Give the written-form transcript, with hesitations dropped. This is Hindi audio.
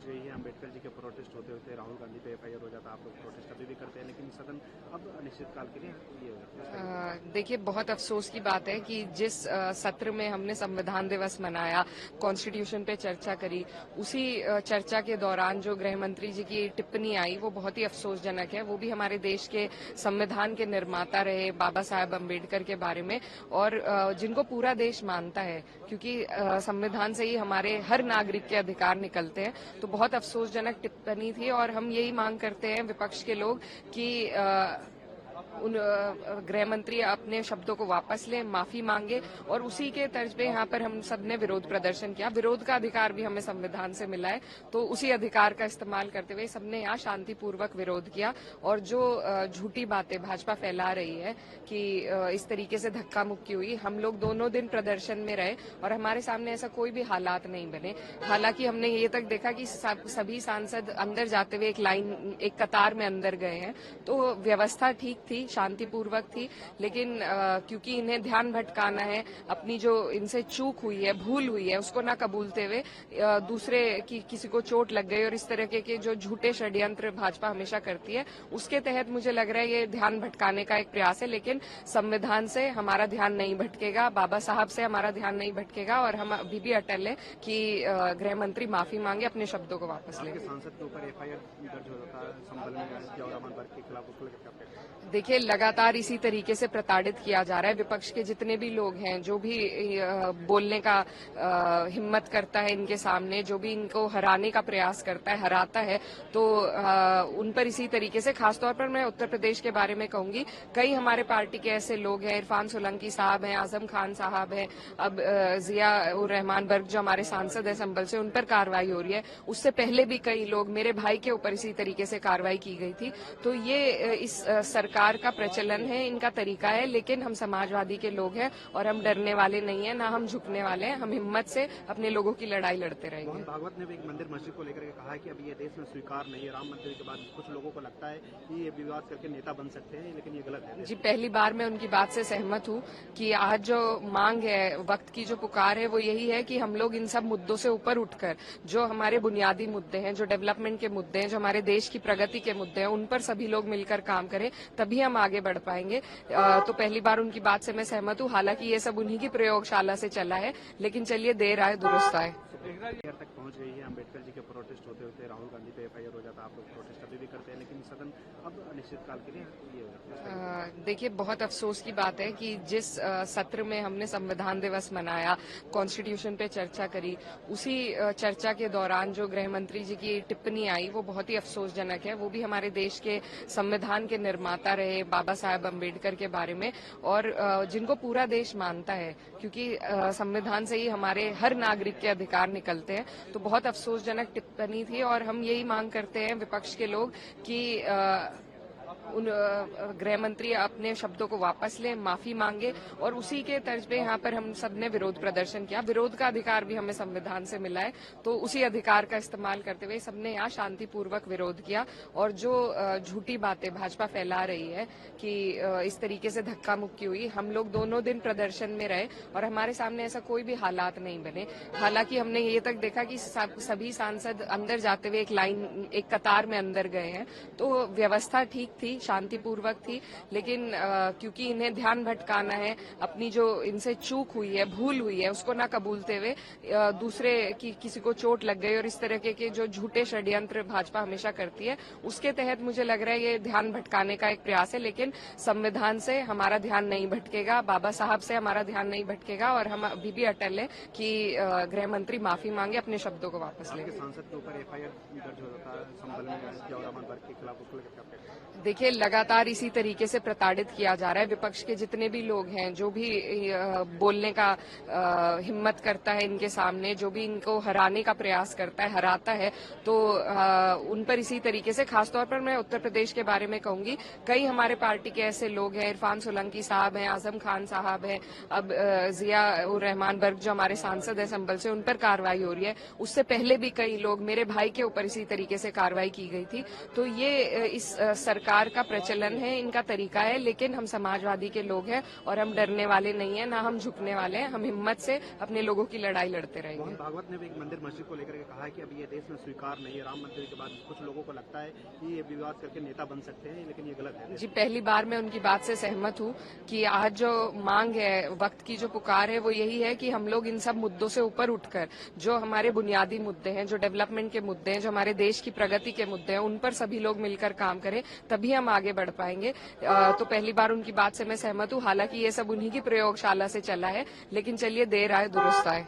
पहुंच गई है। अम्बेडकर जी के प्रोटेस्ट होते होते राहुल गांधी पे एफआईआर हो जाता, आप लोग प्रोटेस्ट अभी भी करते हैं, लेकिन सदन अब अनिश्चितकाल के लिए ये देखिए, बहुत अफसोस की बात है कि जिस सत्र में हमने संविधान दिवस मनाया, कॉन्स्टिट्यूशन पे चर्चा करी, उसी चर्चा के दौरान जो गृह मंत्री जी की टिप्पणी आई वो बहुत ही अफसोसजनक है। वो भी हमारे देश के संविधान के निर्माता रहे बाबा साहब अम्बेडकर के बारे में, और जिनको पूरा देश मानता है, क्योंकि संविधान से ही हमारे हर नागरिक के अधिकार निकलते हैं। तो बहुत अफसोसजनक टिप्पणी थी, और हम यही मांग करते हैं विपक्ष के लोग कि उन गृह मंत्री अपने शब्दों को वापस लें, माफी मांगे, और उसी के तर्ज पे यहाँ पर हम सब ने विरोध प्रदर्शन किया। विरोध का अधिकार भी हमें संविधान से मिला है, तो उसी अधिकार का इस्तेमाल करते हुए सबने यहाँ शांतिपूर्वक विरोध किया। और जो झूठी बातें भाजपा फैला रही है कि इस तरीके से धक्का मुक्की हुई, हम लोग दोनों दिन प्रदर्शन में रहे और हमारे सामने ऐसा कोई भी हालात नहीं बने। हालांकि हमने ये तक देखा कि सभी सांसद अंदर जाते हुए एक कतार में अंदर गए हैं, तो व्यवस्था ठीक थी, शांतिपूर्वक थी। लेकिन क्योंकि इन्हें ध्यान भटकाना है, अपनी जो इनसे चूक हुई है, भूल हुई है, उसको ना कबूलते हुए दूसरे की किसी को चोट लग गई, और इस तरह के जो झूठे षड्यंत्र भाजपा हमेशा करती है, उसके तहत मुझे लग रहा है ये ध्यान भटकाने का एक प्रयास है। लेकिन संविधान से हमारा ध्यान नहीं भटकेगा, बाबा साहब से हमारा ध्यान नहीं भटकेगा, और हम अभी भी अटल है कि गृह मंत्री माफी मांगे, अपने शब्दों को वापस लें। सांसद के ऊपर एफआईआर दर्ज हो जाता है संभल में जवाहर वर्ग के खिलाफ, उसको लेकर देखिए, लगातार इसी तरीके से प्रताड़ित किया जा रहा है। विपक्ष के जितने भी लोग हैं, जो भी बोलने का हिम्मत करता है इनके सामने, जो भी इनको हराने का प्रयास करता है, हराता है, तो उन पर इसी तरीके से, खासतौर पर मैं उत्तर प्रदेश के बारे में कहूंगी, कई हमारे पार्टी के ऐसे लोग हैं, इरफान सोलंकी साहब हैं, आजम खान साहब हैं, अब जिया उर रहमान बर्ग जो हमारे सांसद है संभल से, उन पर कार्रवाई हो रही है। उससे पहले भी कई लोग, मेरे भाई के ऊपर इसी तरीके से कार्रवाई की गई थी। तो ये इस सरकार का प्रचलन है, इनका तरीका है। लेकिन हम समाजवादी के लोग हैं और हम डरने वाले नहीं है, ना हम झुकने वाले हैं। हम हिम्मत से अपने लोगों की लड़ाई लड़ते रहेंगे। मोहन भागवत ने भी एक मंदिर मस्जिद को लेकर कहा है कि अभी ये देश में स्वीकार नहीं है। राम मंदिर के बाद कुछ लोगों को लगता है कि ये विवाद करके नेता बन सकते हैं, लेकिन ये गलत है। जी, पहली बार मैं उनकी बात से सहमत हूँ कि आज जो मांग है, वक्त की जो पुकार है, वो यही है कि हम लोग इन सब मुद्दों से ऊपर उठकर, जो हमारे बुनियादी मुद्दे हैं, जो डेवलपमेंट के मुद्दे हैं, जो हमारे देश की प्रगति के मुद्दे हैं, उन पर सभी लोग मिलकर काम करें, तभी हम आगे बढ़ पाएंगे। तो पहली बार उनकी बात से मैं सहमत हूँ। हालांकि ये सब उन्हीं की प्रयोगशाला से चला है, लेकिन चलिए, देर आए दुरुस्त आए। तक पहुंच गई है। अम्बेडकर जी के प्रोटेस्ट होते होते राहुल गांधी पे एफआईआर हो जाता, आप लोग प्रोटेस्ट अभी भी करते हैं, लेकिन सदन अब अनिश्चितकाल के लिए ये देखिए, बहुत अफसोस की बात है कि जिस सत्र में हमने संविधान दिवस मनाया, कॉन्स्टिट्यूशन पे चर्चा करी, उसी चर्चा के दौरान जो गृह मंत्री जी की टिप्पणी आई वो बहुत ही अफसोसजनक है। वो भी हमारे देश के संविधान के निर्माता रहे बाबा साहब अम्बेडकर के बारे में, और जिनको पूरा देश मानता है, क्योंकि संविधान से ही हमारे हर नागरिक के अधिकार निकलते हैं। तो बहुत अफसोसजनक टिप्पणी थी, और हम यही मांग करते हैं विपक्ष के लोग कि उन गृह मंत्री अपने शब्दों को वापस लें, माफी मांगे, और उसी के तर्ज पे यहाँ पर हम सब ने विरोध प्रदर्शन किया। विरोध का अधिकार भी हमें संविधान से मिला है, तो उसी अधिकार का इस्तेमाल करते हुए सबने यहाँ शांतिपूर्वक विरोध किया। और जो झूठी बातें भाजपा फैला रही है कि इस तरीके से धक्का मुक्की हुई, हम लोग दोनों दिन प्रदर्शन में रहे और हमारे सामने ऐसा कोई भी हालात नहीं बने। हालांकि हमने ये तक देखा कि सभी सांसद अंदर जाते हुए एक कतार में अंदर गए हैं, तो व्यवस्था ठीक थी, शांतिपूर्वक थी। लेकिन क्योंकि इन्हें ध्यान भटकाना है, अपनी जो इनसे चूक हुई है, भूल हुई है, उसको ना कबूलते हुए दूसरे की किसी को चोट लग गई, और इस तरह के जो झूठे षड्यंत्र भाजपा हमेशा करती है, उसके तहत मुझे लग रहा है ये ध्यान भटकाने का एक प्रयास है। लेकिन संविधान से हमारा ध्यान नहीं भटकेगा, बाबा साहब से हमारा ध्यान नहीं भटकेगा, और हम अभी भी अटल है कि गृह मंत्री माफी मांगे, अपने शब्दों को वापस लें। सांसद के ऊपर एफआईआर दर्ज हो जाता है संभल में जवाहर वर्ग के खिलाफ, उसको लेकर देखिए, लगातार इसी तरीके से प्रताड़ित किया जा रहा है। विपक्ष के जितने भी लोग हैं, जो भी बोलने का हिम्मत करता है इनके सामने, जो भी इनको हराने का प्रयास करता है, हराता है, तो उन पर इसी तरीके से, खासतौर पर मैं उत्तर प्रदेश के बारे में कहूंगी, कई हमारे पार्टी के ऐसे लोग हैं, इरफान सोलंकी साहब हैं, आजम खान साहब हैं, अब जिया उर रहमान बर्ग जो हमारे सांसद है संभल से, उन पर कार्रवाई हो रही है। उससे पहले भी कई लोग, मेरे भाई के ऊपर इसी तरीके से कार्रवाई की गई थी। तो ये इस सरकार का प्रचलन है, इनका तरीका है, लेकिन हम समाजवादी के लोग हैं और हम डरने वाले नहीं है, ना हम झुकने वाले हैं। हम हिम्मत से अपने लोगों की लड़ाई लड़ते रहेंगे। मोहन भागवत ने भी एक मंदिर मस्जिद को लेकर के कहा है कि अभी ये देश में स्वीकार नहीं है। राम मंदिर के बाद कुछ लोगों को लगता है कि ये विवाद करके नेता बन सकते हैं, लेकिन ये गलत है। जी, पहली बार मैं उनकी बात से सहमत हूँ कि आज जो मांग है, वक्त की जो पुकार है, वो यही है कि हम लोग इन सब मुद्दों से ऊपर उठकर जो हमारे बुनियादी मुद्दे हैं, जो डेवलपमेंट के मुद्दे हैं, जो हमारे देश की प्रगति के मुद्दे हैं, उन पर सभी लोग मिलकर काम करें, तभी हम आगे बढ़ पाएंगे। तो पहली बार उनकी बात से मैं सहमत हूँ। हालांकि ये सब उन्हीं की प्रयोगशाला से चला है, लेकिन चलिए देर आए दुरुस्त आए।